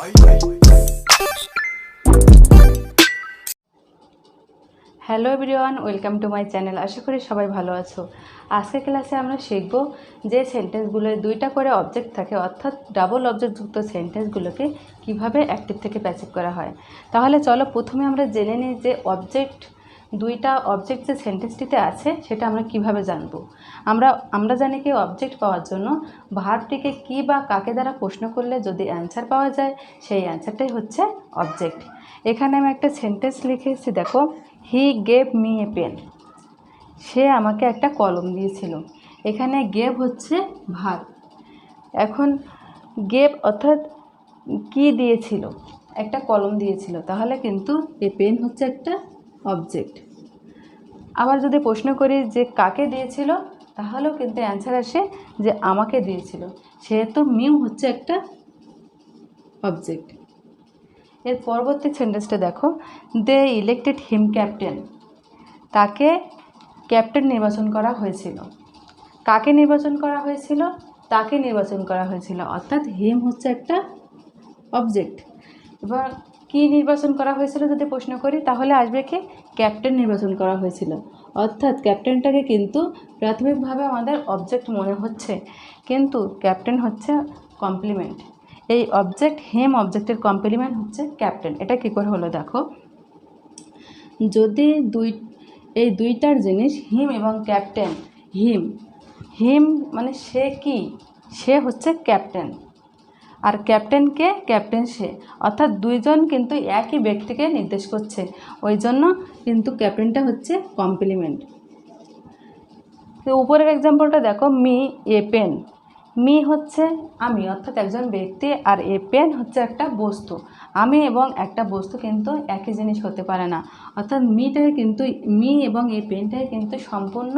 Hello everyone, welcome to my channel. আশা করি সবাই ভালো আছো। আজকের ক্লাসে আমরা শিখব যে সেন্টেন্সগুলোয় দুইটা করে অবজেক্ট থাকে, অর্থাৎ ডাবল অবজেক্টযুক্ত সেন্টেন্সগুলোকে কিভাবে অ্যাক্টিভ থেকে প্যাসিভ করা হয়। তাহলে চলো প্রথমে আমরা জেনে নিই যে দুইটা অবজেক্ট যে সেন্টেন্সটিতে আছে সেটা আমরা কিভাবে জানব। আমরা জানি কি অবজেক্ট পাওয়ার জন্য ভার্বটিকে কি বা কাকে দ্বারা প্রশ্ন করলে যদি অ্যান্সার পাওয়া যায় সেই অ্যান্সারটাই হচ্ছে অবজেক্ট। এখানে আমি একটা সেন্টেন্স লিখেছি, দেখো, he gave me a pen. সে আমাকে একটা কলম দিয়েছিল। এখানে গেভ হচ্ছে ভার্ব। এখন গেভ অর্থাৎ কি দিয়েছিল, একটা কলম দিয়েছিল, তাহলে কিন্তু এ পেন হচ্ছে একটা অবজেক্ট। আবার যদি প্রশ্ন করি যে কাকে দিয়েছিল, তাহলেও কিন্তু অ্যান্সার আসে যে আমাকে দিয়েছিল, সেহেতু মিউ হচ্ছে একটা অবজেক্ট। এর পরবর্তী সেন্টেন্সটা দেখো, দে ইলেক্টেড হিম ক্যাপ্টেন। তাকে ক্যাপ্টেন নির্বাচন করা হয়েছিল। কাকে নির্বাচন করা হয়েছিল? তাকে নির্বাচন করা হয়েছিল, অর্থাৎ হিম হচ্ছে একটা অবজেক্ট। এবার কি নির্বাচন করা হয়েছিল যদি প্রশ্ন করি, তাহলে আসবে কি ক্যাপ্টেন নির্বাচন করা হয়েছিল, অর্থাৎ ক্যাপ্টেনটাকে কিন্তু প্রাথমিকভাবে আমাদের অবজেক্ট মনে হচ্ছে, কিন্তু ক্যাপ্টেন হচ্ছে কমপ্লিমেন্ট। এই অবজেক্ট হিম অবজেক্টের কমপ্লিমেন্ট হচ্ছে ক্যাপ্টেন। এটা কী করে হলো দেখো, যদি এই দুইটার জিনিস হিম এবং ক্যাপ্টেন, হিম মানে সে কি, সে হচ্ছে ক্যাপ্টেন, আর ক্যাপ্টেনকে ক্যাপ্টেন সে, অর্থাৎ দুইজন কিন্তু একই ব্যক্তিকে নির্দেশ করছে, ওই জন্য কিন্তু ক্যাপ্টেনটা হচ্ছে কমপ্লিমেন্ট। তো উপরের এক্সাম্পলটা দেখো, মি এ পেন। মি হচ্ছে আমি, অর্থাৎ একজন ব্যক্তি, আর এ পেন হচ্ছে একটা বস্তু। আমি এবং একটা বস্তু কিন্তু একই জিনিস হতে পারে না, অর্থাৎ মি এবং এই পেনটাই কিন্তু সম্পূর্ণ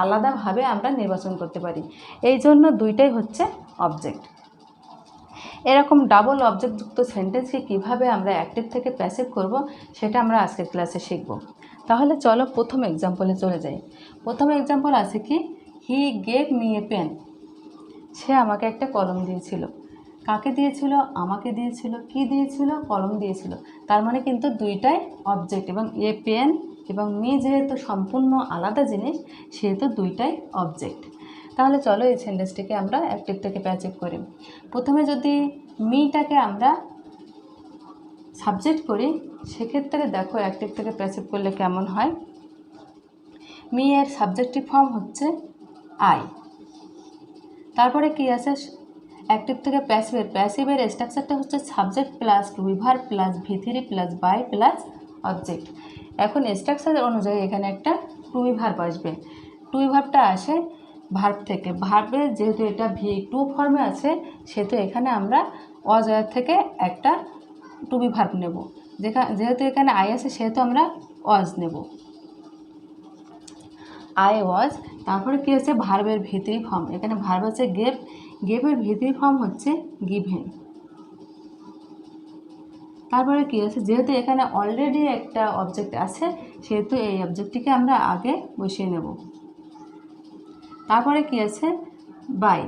আলাদাভাবে আমরা নির্বাচন করতে পারি, এই জন্য দুইটাই হচ্ছে অবজেক্ট। এরকম ডাবল অবজেক্টযুক্ত সেন্টেন্সকে কিভাবে আমরা অ্যাক্টিভ থেকে প্যাসিভ করব সেটা আমরা আজকের ক্লাসে শিখব। তাহলে চলো প্রথম এক্সাম্পলে চলে যাই। প্রথম এক্সাম্পল আছে কি, he gave me a pen. সে আমাকে একটা কলম দিয়েছিল। কাকে দিয়েছিল? আমাকে দিয়েছিল। কি দিয়েছিল? কলম দিয়েছিল। তার মানে কিন্তু দুইটাই অবজেক্ট, এবং এ পেন এবং মি যেহেতু সম্পূর্ণ আলাদা জিনিস, সেহেতু দুইটাই অবজেক্ট। তাহলে চলো এই সেন্টেন্সটিকে আমরা অ্যাক্টিভ থেকে প্যাসিভ করি। প্রথমে যদি মিটাকে আমরা সাবজেক্ট করি, সেক্ষেত্রে দেখো অ্যাক্টিভ থেকে প্যাসিভ করলে কেমন হয়। মি এর সাবজেক্টিভ ফর্ম হচ্ছে আই। তারপরে কি আছে অ্যাক্টিভ থেকে প্যাসিভের স্ট্রাকচারটা হচ্ছে subject plus to be verb plus ভি3 প্লাস বাই প্লাস অবজেক্ট। এখন স্ট্রাকচার অনুযায়ী এখানে একটা টু বি ভার্ব আসবে। টু বি ভার্বটা আসে ভার্ব থেকে। ভার্বে যেহেতু এটা V2 ফর্মে আছে, সেহেতু এখানে আমরা অজয়ের থেকে একটা টু বি ভার্ব নেব। যেহেতু এখানে আই আছে, সেহেতু আমরা ওয়াজ নেব, আই ওয়াজ। তারপরে কী হচ্ছে ভার্বের V3 ফর্ম। এখানে ভার্ব আছে গেভ, গেভের V3 ফর্ম হচ্ছে গিভেন। তারপরে কী আছে, যেহেতু এখানে অলরেডি একটা অবজেক্ট আছে, সেহেতু এই অবজেক্টটিকে আমরা আগে বসিয়ে নেব। তারপরে কী আছে বাই,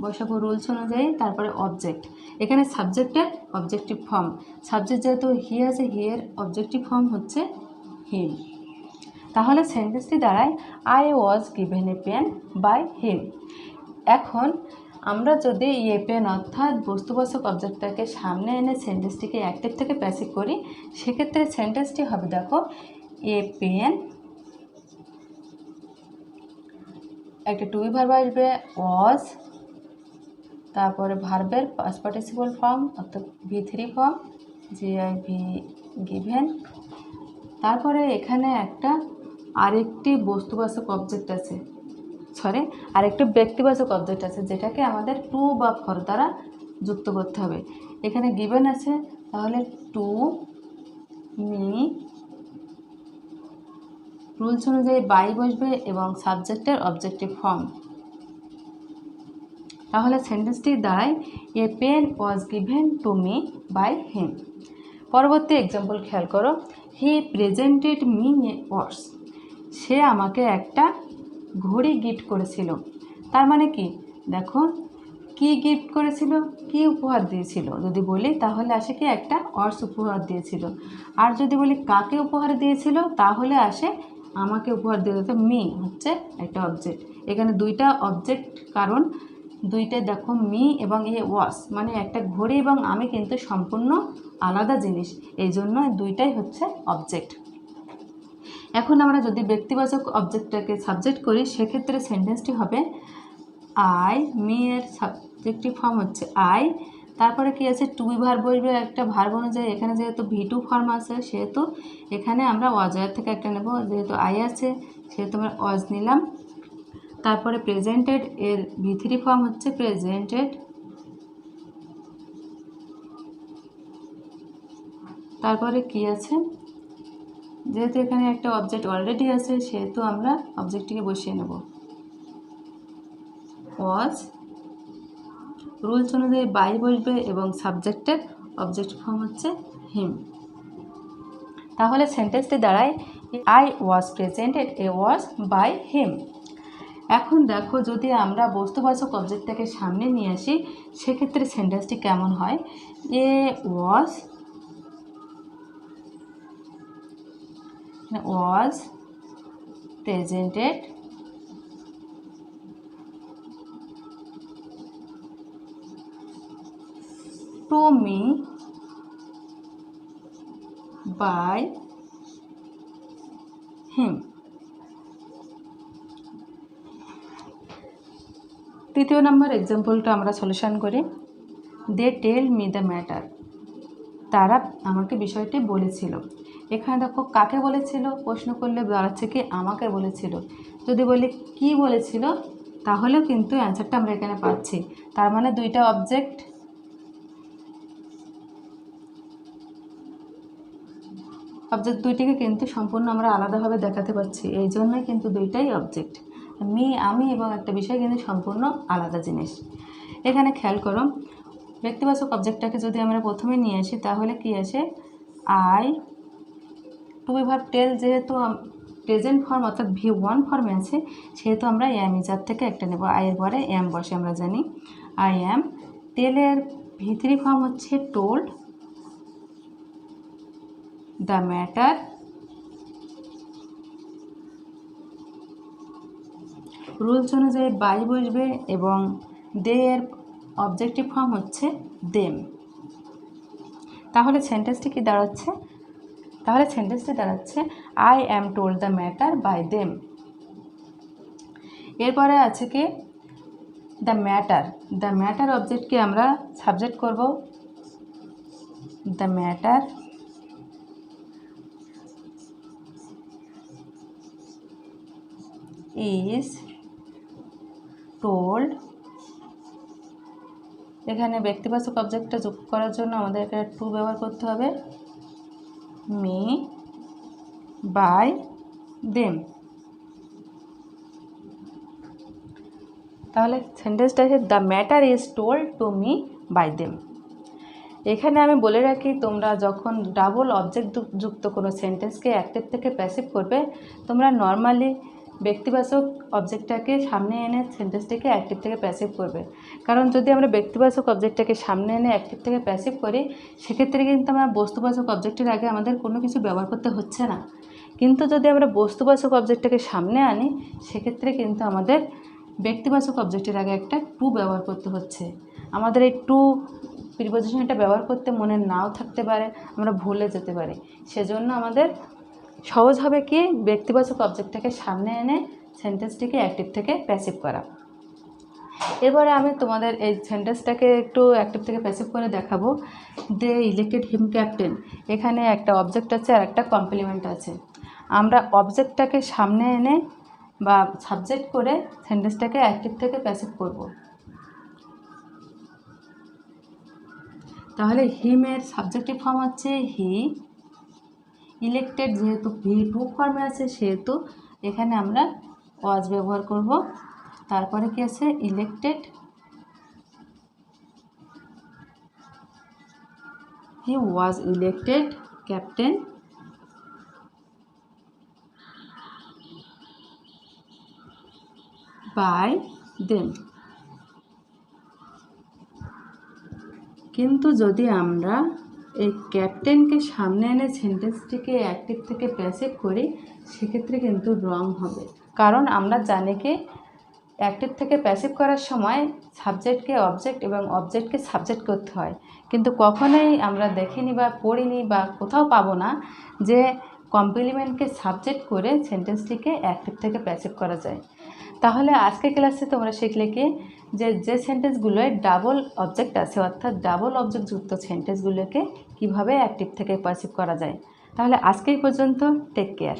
বসাবো রুলস অনুযায়ী। তারপরে অবজেক্ট, এখানে সাবজেক্টের অবজেক্টিভ ফর্ম। সাবজেক্ট যেহেতু হি আছে, হি এর অবজেক্টিভ ফর্ম হচ্ছে হিম। তাহলে সেন্টেন্সটি দাঁড়ায় I was given a pen by him. এখন আমরা যদি এ পেন অর্থাৎ বস্তুবাচক অবজেক্টটাকে সামনে এনে সেন্টেন্সটিকে অ্যাক্টিভ থেকে প্যাসিভ করি, সেক্ষেত্রে সেন্টেন্সটি হবে দেখো, এ পেন, একটা টু বি ভার্ব আসবে ওয়াজ, তারপরে ভার্বের পাস্ট পার্টিসিপল ফর্ম অর্থাৎ V3 ফর্ম GIV গিভেন। তারপরে এখানে আরেকটি বস্তুবাচক অবজেক্ট আছে, আরেকটি ব্যক্তিবাচক অবজেক্ট আছে, যেটাকে আমাদের টু বা ফর দ্বারা যুক্ত করতে হবে। এখানে গিভেন আছে, তাহলে টু মি, রুলস অনুযায়ী বাই বসবে এবং সাবজেক্টের অবজেক্টিভ ফর্ম। তাহলে সেন্টেন্সটি দাঁড়ায় a pen was given to me by him. পরবর্তী এক্সাম্পল খেয়াল করো, he presented me a watch. সে আমাকে একটা ঘড়ি গিফট করেছিল। তার মানে কি দেখো, কি গিফট করেছিল, কি উপহার দিয়েছিল যদি বলি তাহলে আসে কি একটা ওয়াস উপহার দিয়েছিল। আর যদি বলি কাকে উপহার দিয়েছিল তাহলে আসে আমাকে উপহার দিয়ে দিত। মি হচ্ছে একটা অবজেক্ট, এখানে দুইটা অবজেক্ট, কারণ দুইটাই দেখো মি এবং এ ওয়াস মানে একটা ঘড়ি এবং আমি কিন্তু সম্পূর্ণ আলাদা জিনিস, এই জন্য দুইটাই হচ্ছে অবজেক্ট। এখন আমরা যদি ব্যক্তিবাচক অবজেক্টটাকে সাবজেক্ট করি সেক্ষেত্রে সেন্টেন্সটি হবে আই, মি এর সাবজেক্টিভ ফর্ম হচ্ছে আই, তারপরে কি আছে টু বি ভার্ব বসবে একটা ভার্ব অনুযায়ী, এখানে যেহেতু ভি টু ফর্ম আছে সেহেতু এখানে আমরা ওয়াজের থেকে একটা নেব, যেহেতু আই আছে সেহেতু আমরা ওয়াজ নিলাম। তারপরে প্রেজেন্টেড এর ভি থ্রি ফর্ম হচ্ছে প্রেজেন্টেড, তারপরে কি আছে যেহেতু এখানে একটা অবজেক্ট অলরেডি আছে সেহেতু আমরা অবজেক্টটিকে বসিয়ে নেব ওয়াজ। রুলস অনুযায়ী বাই বসবে এবং সাবজেক্টের অবজেক্ট ফর্ম হচ্ছে হিম। তাহলে সেন্টেন্সটি দাঁড়ায় I was presented a was by him. এখন দেখো যদি আমরা বস্তুবাচক অবজেক্টটাকে সামনে নিয়ে আসি সেক্ষেত্রে সেন্টেন্সটি কেমন হয়। A was presented to me by him. তৃতীয় নম্বর এক্সাম্পলটা আমরা সলিউশন করি। They tell me the matter, তারা আমাকে বিষয়টি বলেছিল। এখানে দেখো কাকে বলেছিল প্রশ্ন করলে দাঁড়াচ্ছে কি আমাকে বলেছিল। যদি বলি কি বলেছিল তাহলেও কিন্তু অ্যান্সারটা আমরা এখানে পাচ্ছি, তার মানে দুইটা অবজেক্ট, অবজেক্ট দুইটিকে কিন্তু সম্পূর্ণ আমরা আলাদাভাবে দেখাতে পাচ্ছি, এই জন্যই কিন্তু দুইটাই অবজেক্ট। আমি এবং একটা বিষয় কিন্তু সম্পূর্ণ আলাদা জিনিস। এখানে খেয়াল করো ব্যক্তিবাচক অবজেক্টটাকে যদি আমরা প্রথমে নিয়ে আসি তাহলে কি আসে আই, টু বি ভার্ব টেল যেহেতু প্রেজেন্ট ফর্ম অর্থাৎ ভি ওয়ান ফর্মে আছে সেহেতু আমরা এম ইজার থেকে একটা নেব, আইয়ের পরে এম বসে আমরা জানি আই এম। টেলের ভি থ্রি ফর্ম হচ্ছে টোল্ড দ্য ম্যাটার, রুলস অনুযায়ী বাই বসবে এবং দে এর অবজেক্টিভ ফর্ম হচ্ছে দেম। তাহলে সেন্টেন্সটি কি দাঁড়াচ্ছে, I am told the matter by them. এরপরে আছে কি দ্য ম্যাটার অবজেক্টকে আমরা সাবজেক্ট করব, দ্য ম্যাটার ইজ টোল্ড। এখানে ব্যক্তিবাচক অবজেক্টটা যোগ করার জন্য আমাদের এখানে টু ব্যবহার করতে হবে, মি বাই দেম। তাহলে সেন্টেন্সটা আছে the matter is told to me by them. এখানে আমি বলে রাখি তোমরা যখন ডাবল অবজেক্ট যুক্ত কোনো সেন্টেন্সকে অ্যাক্টিভ থেকে প্যাসিভ করবে তোমরা নর্মালি ব্যক্তিবাচক অবজেক্টটাকে সামনে এনে সেন্টেন্সটিকে অ্যাক্টিভ থেকে প্যাসিভ করবে, কারণ যদি আমরা ব্যক্তিবাচক অবজেক্টটাকে সামনে এনে অ্যাক্টিভ থেকে প্যাসিভ করি সেক্ষেত্রে কিন্তু আমরা বস্তুবাচক অবজেক্টের আগে আমাদের কোনো কিছু ব্যবহার করতে হচ্ছে না। কিন্তু যদি আমরা বস্তুবাচক অবজেক্টটাকে সামনে আনি সেক্ষেত্রে কিন্তু আমাদের ব্যক্তিবাচক অবজেক্টের আগে একটা টু ব্যবহার করতে হচ্ছে। আমাদের এই টু প্রিপোজিশনটা ব্যবহার করতে মনে নাও থাকতে পারে, আমরা ভুলে যেতে পারি, সেজন্য আমাদের সহজ হবে কি ব্যক্তিবাচক অবজেক্টটাকে সামনে এনে সেন্টেন্সটিকে অ্যাক্টিভ থেকে প্যাসিভ করা। এবারে আমি তোমাদের এই সেন্টেন্সটাকে একটু অ্যাক্টিভ থেকে প্যাসিভ করে দেখাবো। দে ইলেক্টেড হিম ক্যাপ্টেন, এখানে একটা অবজেক্ট আছে আর একটা কমপ্লিমেন্ট আছে। আমরা অবজেক্টটাকে সামনে এনে বা সাবজেক্ট করে সেন্টেন্সটাকে অ্যাক্টিভ থেকে প্যাসিভ করব। তাহলে হিমের সাবজেক্টিভ ফর্ম হচ্ছে হি, ইলেক্টেড যেহেতু ভি টু ফর্মে আছে সেহেতু এখানে আমরা ওয়াজ ব্যবহার করব। তারপরে কি আছে elected, he was elected captain by them. কিন্তু যদি আমরা এই ক্যাপ্টেনকে সামনে এনে সেন্টেন্সটিকে অ্যাক্টিভ থেকে প্যাসিভ করি, সেক্ষেত্রে কিন্তু রং হবে। কারণ আমরা জানি কি অ্যাক্টিভ থেকে প্যাসিভ করার সময় সাবজেক্টকে অবজেক্ট এবং অবজেক্টকে সাবজেক্ট করতে হয়, কিন্তু কখনোই আমরা দেখিনি বা পড়িনি বা কোথাও পাবো না যে কমপ্লিমেন্টকে সাবজেক্ট করে সেন্টেন্সটিকে অ্যাক্টিভ থেকে প্যাসিভ করা যায়। তাহলে আজকের ক্লাসে তোমরা শিখলে কি যে সেন্টেন্সগুলোয় ডাবল অবজেক্ট আছে, অর্থাৎ ডাবল অবজেক্টযুক্ত সেন্টেন্সগুলোকে কিভাবে অ্যাক্টিভ থেকে প্যাসিভ করা যায়। তাহলে আজকেই পর্যন্ত, টেক কেয়ার।